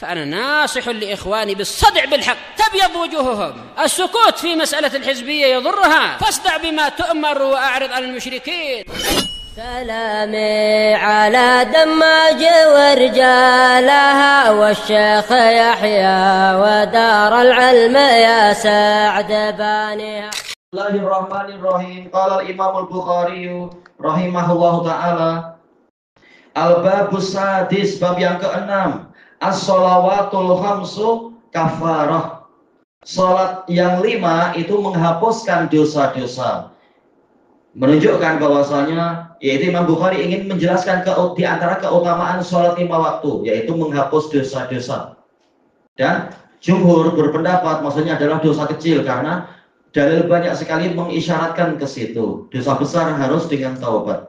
فأنا ناصح لإخواني بالصدع بالحق تبيض وجوههم. السكوت في مسألة الحزبية يضرها، فاصدع بما تؤمر وأعرض عن المشركين. سلامي على دماج ورجالها والشيخ يحيى ودار العلم يا سعد بانيها. Bismillahirrahmanirrahim. Qala al-Imam al-Bukhari rahimahullahu taala, al-babus sadis, bab yang ke-6, as-shalawatul khamsu kafarah. Salat yang 5 itu menghapuskan dosa-dosa. Menunjukkan bahwasanya yaitu Imam Bukhari ingin menjelaskan di antara keutamaan salat 5 waktu, yaitu menghapus dosa-dosa. Dan jumhur berpendapat maksudnya adalah dosa kecil, karena dalil banyak sekali mengisyaratkan ke situ. Dosa besar harus dengan taubat.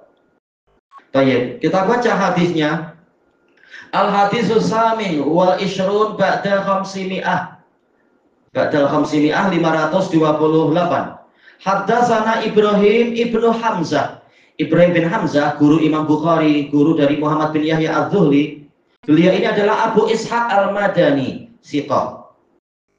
Baik, kita baca hadisnya. Al-hadisus samin wal ishrun ba'da khamsimi'ah. Ba'da khamsimi'ah 528. Haddatsana Ibrahim ibnu Hamzah. Ibrahim bin Hamzah, guru Imam Bukhari, guru dari Muhammad bin Yahya az-Zuhli. Beliau ini adalah Abu Ishaq al-Madani, siqah.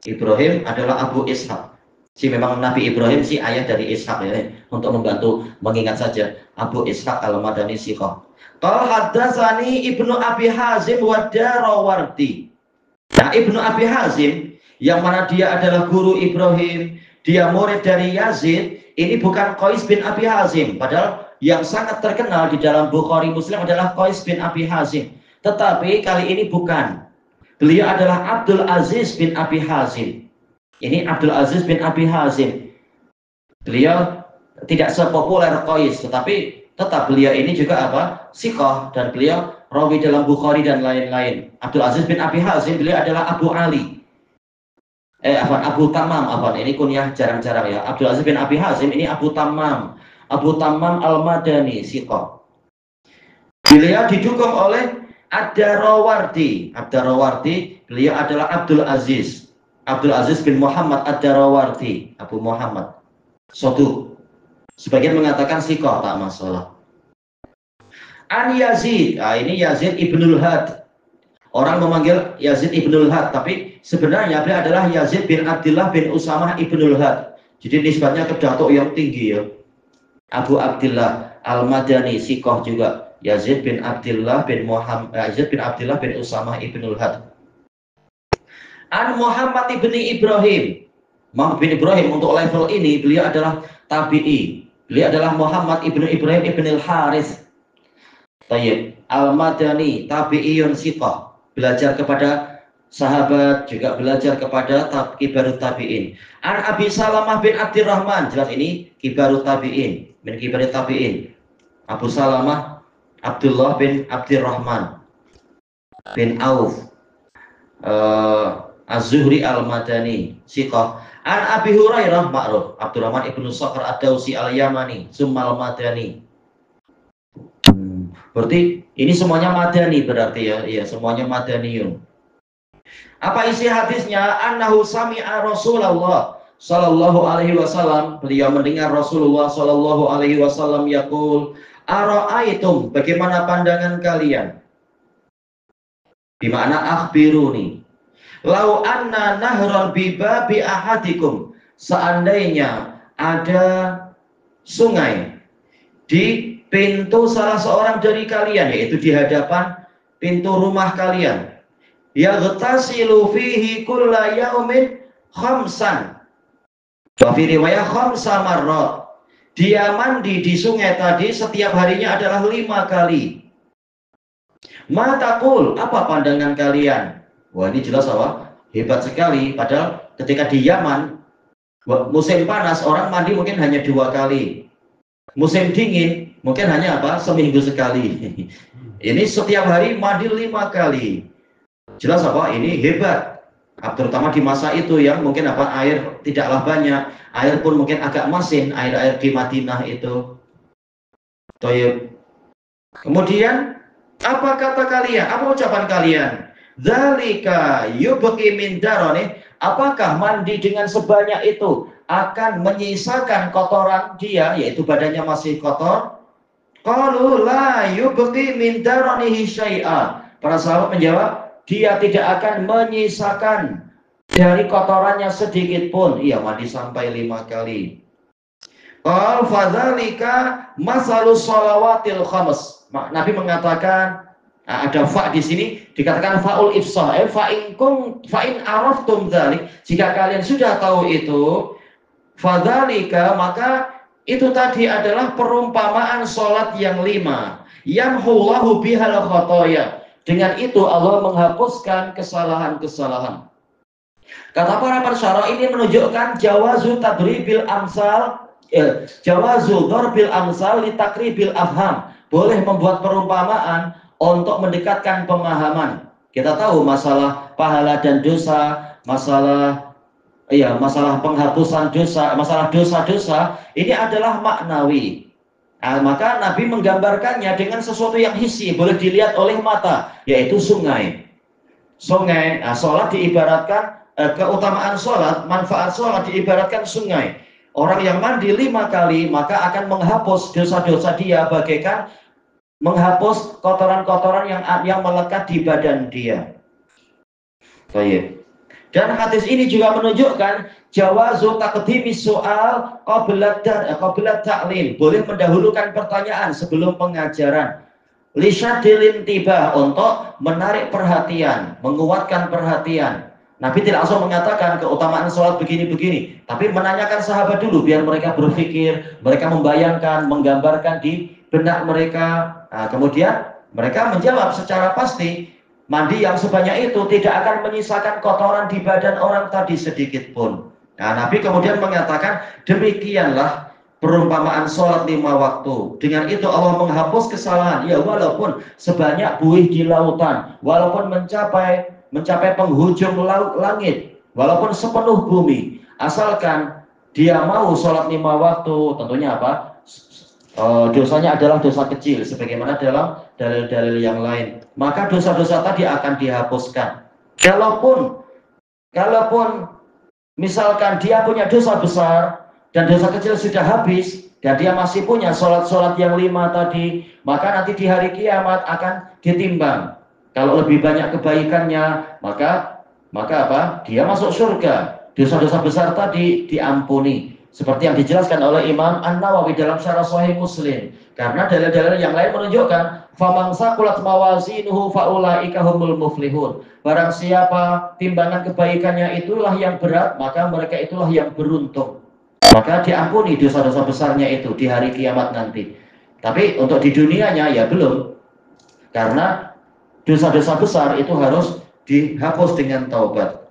Ibrahim adalah Abu Ishaq. Memang Nabi Ibrahim ayah dari Ishaq ya. Untuk membantu mengingat saja, Abu Ishaq al-Madani siqah. Qala haddatsani Ibnu Abi Hazim wa Darawardi. Nah, Ibnu Abi Hazim yang mana dia adalah guru Ibrahim, dia murid dari Yazid, ini bukan Qais bin Abi Hazim, padahal yang sangat terkenal di dalam Bukhari Muslim adalah Qais bin Abi Hazim. Tetapi kali ini bukan. Beliau adalah Abdul Aziz bin Abi Hazim. Ini Abdul Aziz bin Abi Hazim. Beliau tidak sepopuler Qais, tetapi tetap beliau ini juga siqah, dan beliau rawi dalam Bukhari dan lain-lain. Abdul Aziz bin Abi Hazim, beliau adalah Abu Ali. Abu Tamam, ini kunyah jarang-jarang ya. Abdul Aziz bin Abi Hazim ini Abu Tamam. Abu Tamam al-Madani siqah. Beliau didukung oleh Ad-Darawardi. Ad-Darawardi, beliau adalah Abdul Aziz bin Muhammad Ad-Darawardi, Abu Muhammad Sodu. Sebagian mengatakan siqah, tak masalah. An Yazid, ini Yazid ibnul Had. Orang memanggil Yazid ibnul Had, tapi sebenarnya beliau adalah Yazid bin Abdullah bin Usamah ibnul Had. Jadi nisbatnya ke datuk yang tinggi ya. Abu Abdullah al-Madani siqah juga. Yazid bin Abdullah bin Usamah ibnul Had. An Muhammad ibni Ibrahim. Muhammad bin Ibrahim untuk level ini beliau adalah tabi'i. Beliau adalah Muhammad ibnu Ibrahim ibn al-Harith. Tayyib. Al-Madani tabi'iyun siqah. Belajar kepada sahabat, juga belajar kepada kibarut tabi'in. An Abi Salamah bin Abdurrahman. Jelas ini kibarut tabi'in. Min kibarut tabi'in. Abu Salamah Abdullah bin Abdurrahman bin Auf. Az-Zuhri al-Madani siqah. An Abi Hurairah ma'ruf, Abdurrahman ibnu Sakhr ad-Dausi al-Yamani summal Madani. Berarti ini semuanya Madani berarti ya. Iya, semuanya Madaniyun. Apa isi hadisnya? Annahu sami'a Rasulullah sallallahu alaihi wasallam, beliau mendengar Rasulullah sallallahu alaihi wasallam yaqul, ara'aitum, bagaimana pandangan kalian? Bimana akhbiruni. Lau anna nahran bibabi ahadikum, seandainya ada sungai di pintu salah seorang dari kalian, yaitu di hadapan pintu rumah kalian, yaghtasilu fihi kulla yaumin khamsan, wa fi riwayah khamsa marrat, dia mandi di sungai tadi setiap harinya adalah 5 kali. Mataqul, apa pandangan kalian? Wah, ini jelas hebat sekali. Padahal ketika di Yaman musim panas orang mandi mungkin hanya 2 kali. Musim dingin mungkin hanya seminggu sekali. Ini setiap hari mandi 5 kali. Jelas ini hebat. Terutama di masa itu yang mungkin air tidaklah banyak, air pun mungkin agak masin, air di Madinah itu. Toyib. Kemudian apa kata kalian? Apa ucapan kalian? Dzalika yubqi min darani, apakah mandi dengan sebanyak itu akan menyisakan kotoran dia, yaitu badannya masih kotor? Qalu la yubqi min daranihi syai'a. Para sahabat menjawab, dia tidak akan menyisakan dari kotorannya sedikit pun. Ia mandi sampai 5 kali. Qal fadzalika masalus shalawatil khams. Nabi mengatakan, ada fa di sini dikatakan faul ifsah, fa in araftum dzalik, jika kalian sudah tahu itu, fadzalika, maka itu tadi adalah perumpamaan salat yang 5, yamhullahu bihal khotoya. Dengan itu Allah menghapuskan kesalahan-kesalahan. Kata para pensyarah, ini menunjukkan jawazu tadribil amsal, jawazu darbil amsal li takribil afham. Boleh membuat perumpamaan untuk mendekatkan pemahaman. Kita tahu masalah pahala dan dosa, masalah penghapusan dosa, masalah dosa-dosa, ini adalah maknawi. Maka Nabi menggambarkannya dengan sesuatu yang hissi, boleh dilihat oleh mata, yaitu sungai. Sungai, sholat diibaratkan, keutamaan sholat, manfaat sholat diibaratkan sungai. Orang yang mandi 5 kali, maka akan menghapus dosa-dosa dia, bagaikan menghapus kotoran-kotoran yang melekat di badan dia. Baik. Dan hadis ini juga menunjukkan jawazu taqdimi soal qabla ta'lim. Boleh mendahulukan pertanyaan sebelum pengajaran. Lisyadil intibah, untuk menarik perhatian, menguatkan perhatian. Nabi tidak langsung mengatakan keutamaan sholat begini-begini, tapi menanyakan sahabat dulu biar mereka berpikir, mereka membayangkan, menggambarkan di benak mereka. Kemudian mereka menjawab secara pasti. Mandi yang sebanyak itu tidak akan menyisakan kotoran di badan orang tadi sedikit pun. Nabi kemudian mengatakan, demikianlah perumpamaan sholat 5 waktu. Dengan itu Allah menghapus kesalahan. Ya, walaupun sebanyak buih di lautan, walaupun mencapai penghujung langit, walaupun sepenuh bumi, asalkan dia mau sholat 5 waktu, tentunya apa? Dosanya adalah dosa kecil, sebagaimana dalam dalil-dalil yang lain, maka dosa-dosa tadi akan dihapuskan. Kalaupun misalkan dia punya dosa besar dan dosa kecil sudah habis, dan dia masih punya sholat-sholat yang 5 tadi, maka nanti di hari kiamat akan ditimbang. Kalau lebih banyak kebaikannya, maka apa? Dia masuk surga. Dosa-dosa besar tadi diampuni. Seperti yang dijelaskan oleh Imam An-Nawawi dalam Syarah Sahih Muslim. Karena dalil-dalil yang lain menunjukkan, faman saqulat mawazinuhu faulaika humul muflihun. Barang siapa timbangan kebaikannya itulah yang berat, maka mereka itulah yang beruntung. Maka diampuni dosa-dosa besarnya itu di hari kiamat nanti. Tapi untuk di dunianya ya belum. Karena dosa-dosa besar itu harus dihapus dengan taubat.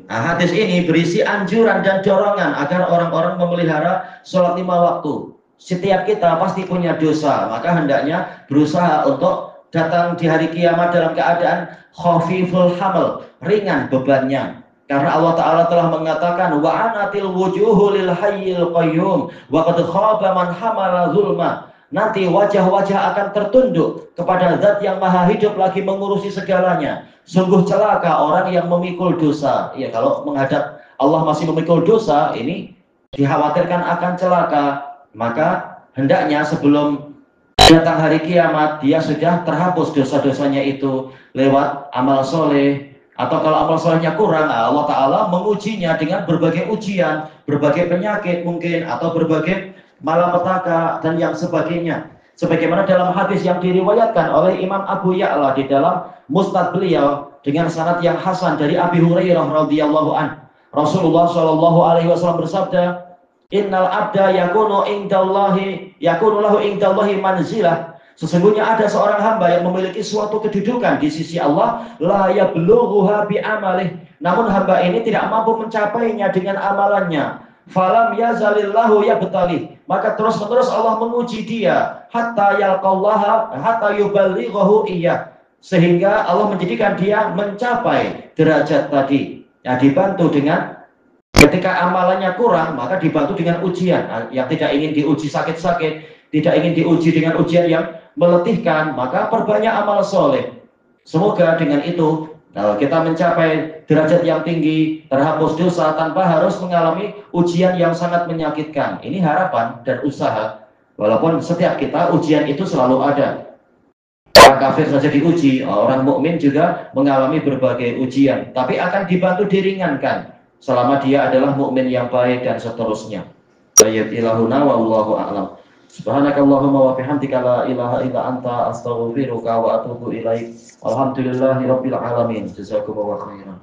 Hadis ini berisi anjuran dan dorongan agar orang-orang memelihara sholat 5 waktu. Setiap kita pasti punya dosa, maka hendaknya berusaha untuk datang di hari kiamat dalam keadaan khafiful hamal, ringan bebannya. Karena Allah Ta'ala telah mengatakan, wa'anatil wujuhu lil hayyil qayyum wa qad khaba man hamala zulma. Nanti wajah-wajah akan tertunduk kepada zat yang maha hidup lagi mengurusi segalanya. Sungguh celaka orang yang memikul dosa. Ya, kalau menghadap Allah masih memikul dosa, ini dikhawatirkan akan celaka. Maka hendaknya sebelum datang hari kiamat, dia sudah terhapus dosa-dosanya itu lewat amal soleh. Atau kalau amal solehnya kurang, Allah Ta'ala mengujinya dengan berbagai ujian, berbagai penyakit mungkin, atau berbagai malapetaka dan yang sebagainya. Sebagaimana dalam hadis yang diriwayatkan oleh Imam Abu Ya'la di dalam Musnad beliau dengan sanad yang hasan dari Abi Hurairah radhiyallahu an. Rasulullah shallallahu alaihi wasallam bersabda, "Innal abda yakunu lahu indallahi manzilah." Sesungguhnya ada seorang hamba yang memiliki suatu kedudukan di sisi Allah, la yablughuha bi amalih. Namun hamba ini tidak mampu mencapainya dengan amalannya. Falam yazalillahu yabtali, maka terus-menerus Allah menguji dia hatta yalqallaha hatta yuballighahu iyyah, sehingga Allah menjadikan dia mencapai derajat tadi. Ya, dibantu dengan ketika amalannya kurang, maka dibantu dengan ujian. Yang tidak ingin diuji sakit-sakit, tidak ingin diuji dengan ujian yang meletihkan, maka perbanyak amal soleh. Semoga dengan itu kita mencapai derajat yang tinggi, terhapus dosa tanpa harus mengalami ujian yang sangat menyakitkan. Ini harapan dan usaha. Walaupun setiap kita ujian itu selalu ada. Orang kafir saja diuji, orang mukmin juga mengalami berbagai ujian, tapi akan dibantu diringankan selama dia adalah mukmin yang baik dan seterusnya. Ayat ilahuna wallahu a'lam. Subhanakallahumma wa bihamdika la ilaha illa anta astaghfiruka wa atubu ilaik. Alhamdulillahirabbil alamin. Jazakumullahu khairan.